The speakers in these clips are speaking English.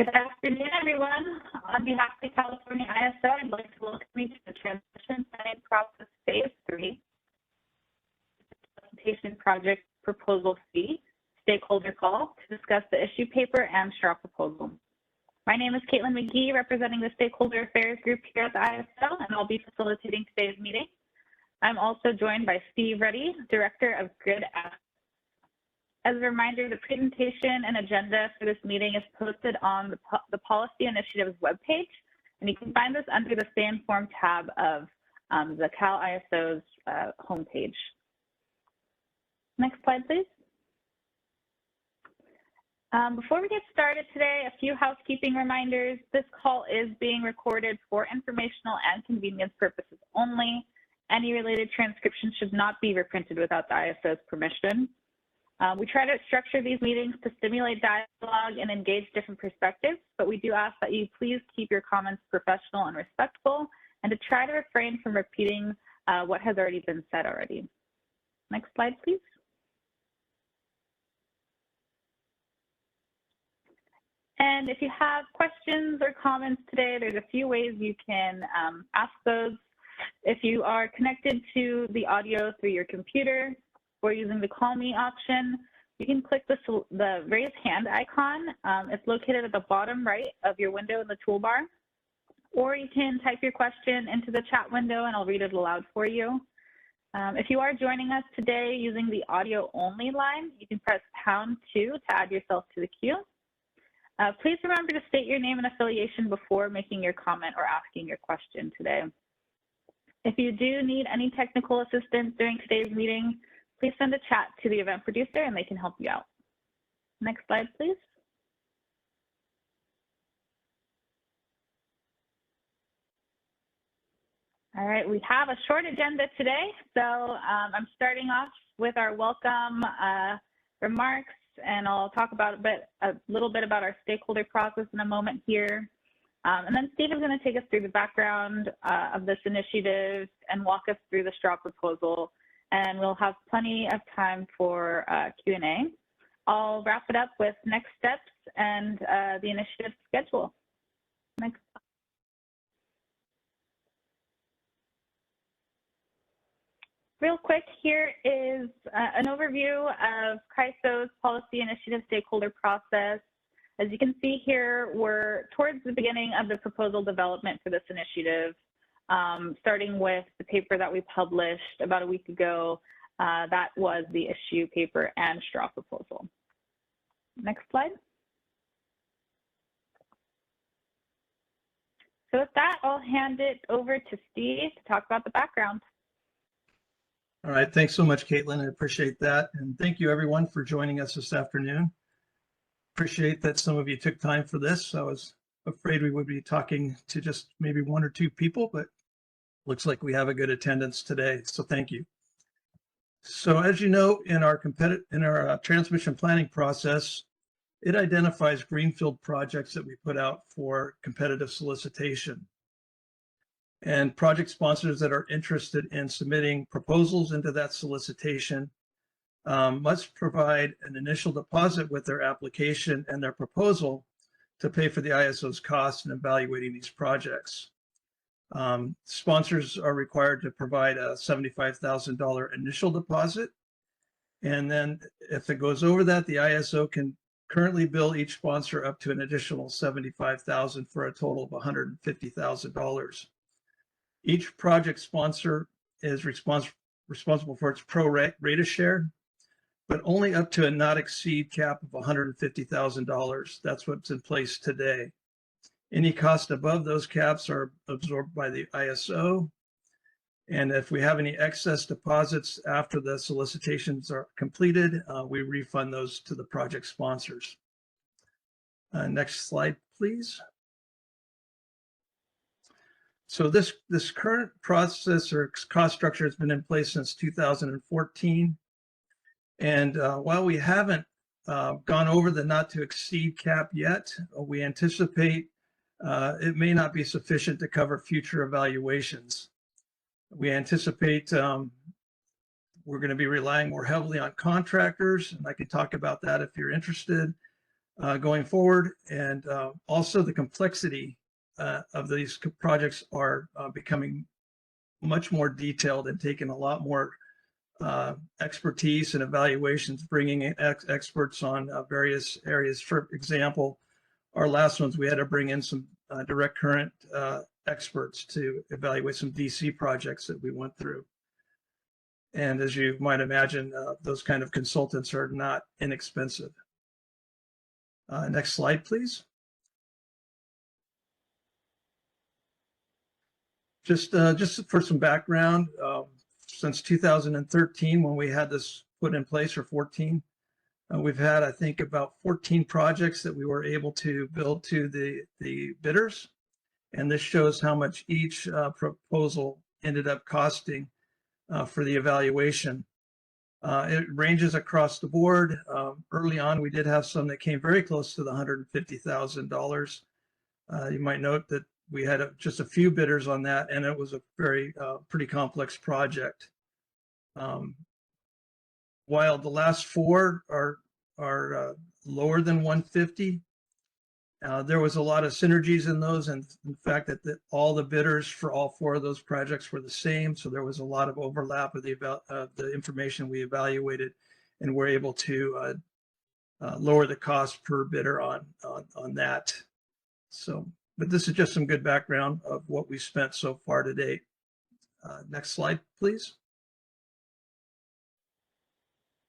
Good afternoon, everyone. On behalf of the California ISO, I'd like to welcome you to the Transition Planning Process Phase 3, Solicitation Project Proposal C, Stakeholder Call, to discuss the issue paper and straw proposal. My name is Caitlin McGee, representing the Stakeholder Affairs Group here at the ISO, and I'll be facilitating today's meeting. I'm also joined by Steve Reddy, Director of Grid Assets. As a reminder, the presentation and agenda for this meeting is posted on the Policy Initiatives webpage, and you can find this under the Stay Informed tab of the Cal ISO's homepage. Next slide, please. Before we get started today, a few housekeeping reminders. This call is being recorded for informational and convenience purposes only. Any related transcription should not be reprinted without the ISO's permission. We try to structure these meetings to stimulate dialogue and engage different perspectives, but we do ask that you please keep your comments professional and respectful, and to try to refrain from repeating what has already been said already. Next slide, please. And if you have questions or comments today, there's a few ways you can ask those. If you are connected to the audio through your computer, or using the Call Me option, you can click the raise hand icon. It's located at the bottom right of your window in the toolbar. Or you can type your question into the chat window and I'll read it aloud for you. If you are joining us today using the audio only line, you can press #2 to add yourself to the queue. Please remember to state your name and affiliation before making your comment or asking your question today. If you do need any technical assistance during today's meeting, please send a chat to the event producer and they can help you out. Next slide, please. All right, we have a short agenda today. So I'm starting off with our welcome remarks, and I'll talk about a little bit about our stakeholder process in a moment here. And then Steve is going to take us through the background of this initiative and walk us through the straw proposal. And we'll have plenty of time for Q&A. I'll wrap it up with next steps and the initiative schedule. Next. Real quick, here is an overview of CAISO's policy initiative stakeholder process. As you can see here, we're towards the beginning of the proposal development for this initiative. Starting with the paper that we published about a week ago, that was the issue paper and straw proposal. Next slide. So with that, I'll hand it over to Steve to talk about the background. All right, thanks so much, Caitlin. I appreciate that. And thank you everyone for joining us this afternoon. Appreciate that some of you took time for this. I was afraid we would be talking to just maybe 1 or 2 people, but looks like we have a good attendance today, so thank you. So as you know, in our transmission planning process, it identifies greenfield projects that we put out for competitive solicitation. And project sponsors that are interested in submitting proposals into that solicitation must provide an initial deposit with their application and their proposal to pay for the ISO's costs in evaluating these projects. Sponsors are required to provide a $75,000 initial deposit. And then if it goes over that, the ISO can currently bill each sponsor up to an additional $75,000 for a total of $150,000. Each project sponsor is responsible for its pro rata share, but only up to a not exceed cap of $150,000. That's what's in place today. Any cost above those caps are absorbed by the ISO. And if we have any excess deposits after the solicitations are completed, we refund those to the project sponsors. Next slide, please. So this current process or cost structure has been in place since 2014. And while we haven't gone over the not to exceed cap yet, we anticipate it may not be sufficient to cover future evaluations. We anticipate we're going to be relying more heavily on contractors, and I can talk about that if you're interested. going forward. And also the complexity of these projects are becoming much more detailed and taking a lot more expertise and evaluations, bringing in experts on various areas. For example, our last ones, we had to bring in some direct current experts to evaluate some DC projects that we went through. And as you might imagine, those kind of consultants are not inexpensive. Next slide, please. Just for some background, since 2013, when we had this put in place, or 14, we've had, I think, about 14 projects that we were able to build to the bidders. And this shows how much each proposal ended up costing for the evaluation. It ranges across the board. Early on, we did have some that came very close to the $150,000. You might note that we had just a few bidders on that, and it was a very pretty complex project. While the last four are lower than 150, there was a lot of synergies in those, and in fact that all the bidders for all four of those projects were the same. So there was a lot of overlap of the information we evaluated, and we're able to lower the cost per bidder on that. So, but this is just some good background of what we spent so far to date. Next slide, please.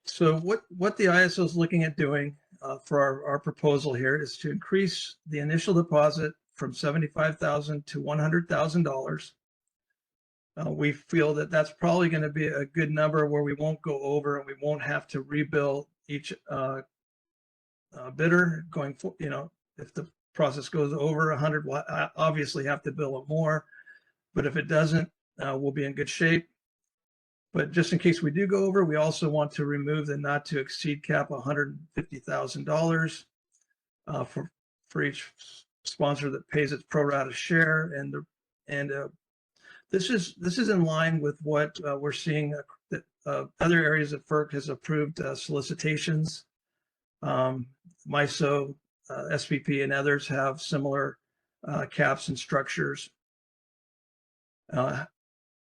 So what the ISO is looking at doing for our proposal here is to increase the initial deposit from $75,000 to $100,000. We feel that that's probably going to be a good number where we won't go over, and we won't have to rebill each bidder going for, if the process goes over 100, we'll obviously have to bill it more. But if it doesn't, we'll be in good shape. But just in case we do go over, we also want to remove the not to exceed cap of $150,000 for each sponsor that pays its pro rata share. And this is in line with what we're seeing that other areas that FERC has approved solicitations. MISO, SPP, and others have similar caps and structures.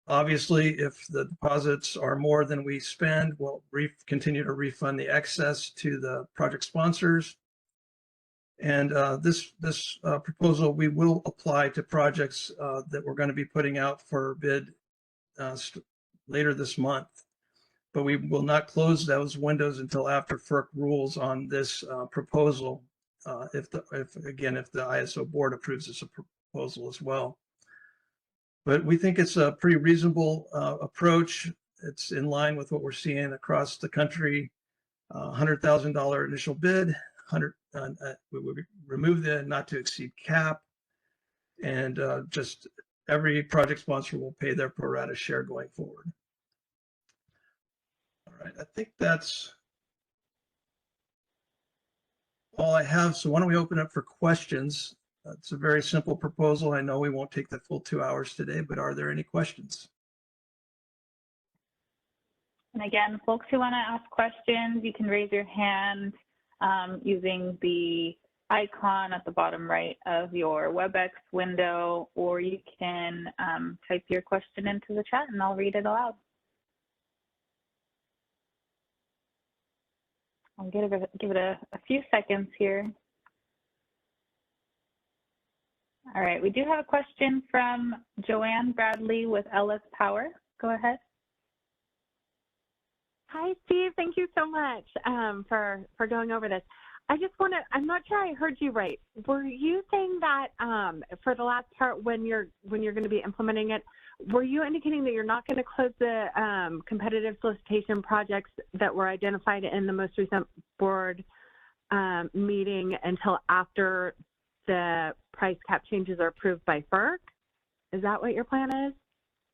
Obviously, if the deposits are more than we spend, we'll continue to refund the excess to the project sponsors. And this proposal, we will apply to projects that we're going to be putting out for bid later this month. But we will not close those windows until after FERC rules on this proposal, if the ISO board approves this proposal as well. But we think it's a pretty reasonable approach. It's in line with what we're seeing across the country. $100,000 initial bid, we would remove the not to exceed cap, and just every project sponsor will pay their pro rata share going forward. All right, I think that's all I have. So why don't we open up for questions? It's a very simple proposal. I know we won't take the full 2 hours today, but are there any questions? And again, folks who want to ask questions, you can raise your hand using the icon at the bottom right of your WebEx window, or you can type your question into the chat and I'll read it aloud. I'll give it a few seconds here. All right, we do have a question from Joanne Bradley with Ellis Power. Go ahead. Hi, Steve. Thank you so much for going over this. I just want to, I'm not sure I heard you right. Were you saying that for the last part, when you're going to be implementing it, were you indicating that you're not going to close the competitive solicitation projects that were identified in the most recent board meeting until after the price cap changes are approved by FERC? Is that what your plan is?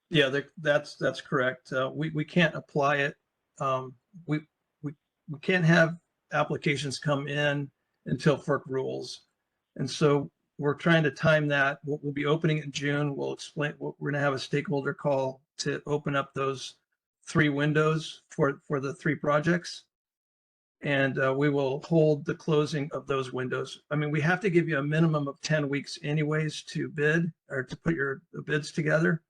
Yeah, that's correct. We can't apply it. We can't have applications come in until FERC rules, and so we're trying to time that. We'll be opening in June. We'll explain. We're going to have a stakeholder call to open up those 3 windows for the 3 projects, and we will hold the closing of those windows. I mean, we have to give you a minimum of 10 weeks anyways to bid or to put your bids together.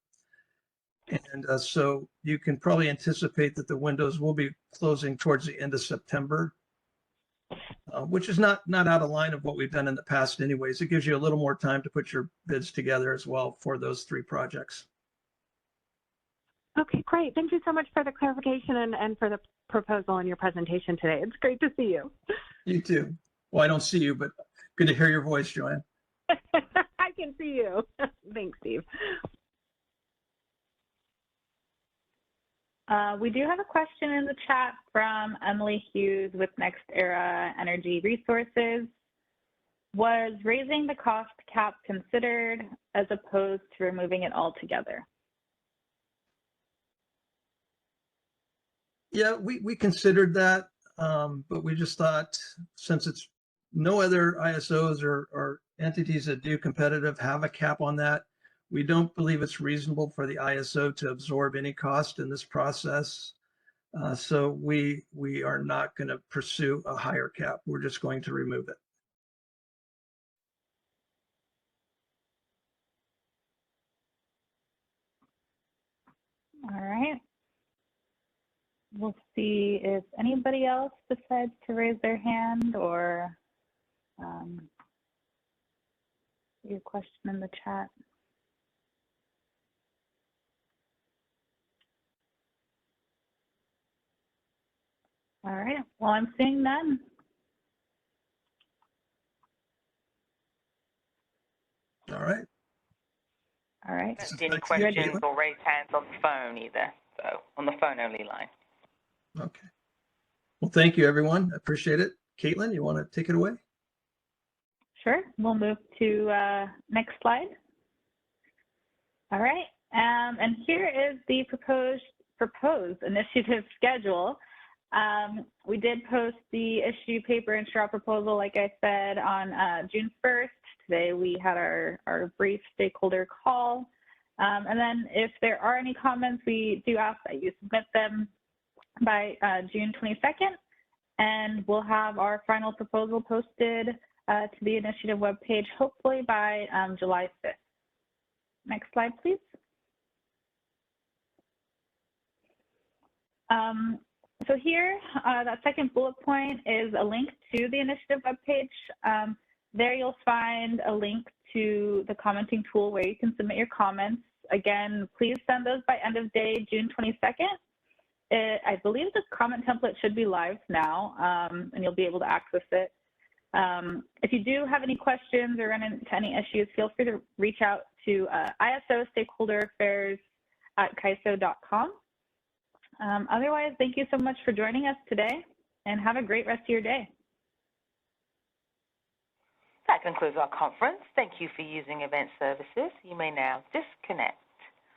And so you can probably anticipate that the windows will be closing towards the end of September, which is not out of line of what we've done in the past anyways. It gives you a little more time to put your bids together as well for those 3 projects. Okay, great. Thank you so much for the clarification and for the proposal and your presentation today. It's great to see you. You too. Well, I don't see you, but good to hear your voice, Joanne. I can see you. Thanks, Steve. We do have a question in the chat from Emily Hughes with Next Era Energy Resources. Was raising the cost cap considered as opposed to removing it altogether? Yeah, we considered that, but we just thought since it's no other ISOs or entities that do competitive have a cap on that, we don't believe it's reasonable for the ISO to absorb any cost in this process. So we are not going to pursue a higher cap. We're just going to remove it. All right. We'll see if anybody else decides to raise their hand or your question in the chat. All right. Well, I'm seeing none. All right. All right. Any questions or raise hands on the phone either, so on the phone only line. Okay. Well, thank you, everyone. I appreciate it. Caitlin, you want to take it away? Sure. We'll move to next slide. All right. And here is the proposed initiative schedule. We did post the issue paper and straw proposal, like I said, on June 1st. Today we had our brief stakeholder call. And then if there are any comments, we do ask that you submit them by June 22nd. And we'll have our final proposal posted to the initiative webpage, hopefully by July 5th. Next slide, please. So here, that second bullet point is a link to the initiative webpage. There you'll find a link to the commenting tool where you can submit your comments. Again, please send those by end of day, June 22nd. I believe the comment template should be live now, and you'll be able to access it. If you do have any questions or run into any issues, feel free to reach out to ISO Stakeholder Affairs at CAISO.com. Otherwise, thank you so much for joining us today, and have a great rest of your day. That concludes our conference. Thank you for using Event Services. You may now disconnect.